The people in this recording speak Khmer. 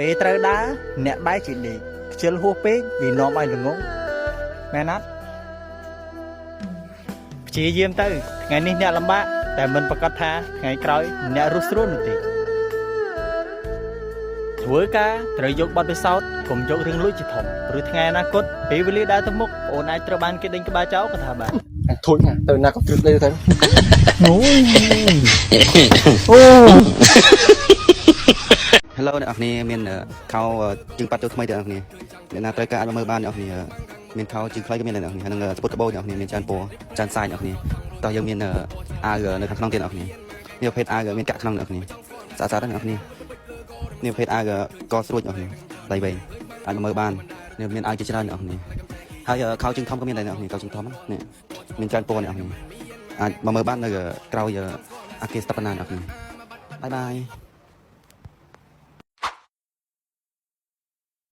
ពេលត្រូវដើរអ្នកបែរជាដេកខ្ជិលហួសពេកវានាំឲ្យល្ងងមែនអត់ព្យាយាមទៅថ្ងៃនេះអ្នកលំបាកតែមិនប្រកាសថាថ្ងៃក្រោយអ្នករស់ស្រួលនោះទេធ្វើការត្រូវយកបទពិសោធន៍កុំយករឿងលួចជាធំព្រោះថ្ងៃអនាគតពេលវេលាដើរទៅមុខអូនអាចត្រូវបានគេដេញក្បាលចោលក៏ថាបានធូចណាទៅណាក៏ព្រឹកទៅអូអូ Hello អ្នកនរគ្នាមានខោជើងប៉ាត់ចូលថ្មីទៅអ្នកនរគ្នាអ្នកណាត្រូវការអាចមើលបានអ្នកនរគ្នាមានខោជើងខ្លីក៏មានដែរអ្នកនរគ្នានឹងស្ពុតកាបូអ្នកនរគ្នាមានច្រើនពណ៌ច្រើនសាយអ្នកនរគ្នាតោះយើងមានអាវនៅខាងក្នុងទៀតអ្នកនរគ្នានេះប្រភេទអាវមានកាក់ក្នុងអ្នកនរគ្នាស្អាតៗណាស់អ្នកនរគ្នានេះប្រភេទអាវកស្រួចអ្នកនរគ្នាដៃវែងអាចមើលបាននេះមានអាវជាច្រើនអ្នកនរគ្នាហើយខោជើងធំក៏មានដែរអ្នកនរគ្នាខោជើងធំនេះមានច្រើនពណ៌អ្នកនរគ្នាអាចមើលបាននៅក្រោយអាគារស្ថាបនាអ្នកនរគ្នាបាយបាយ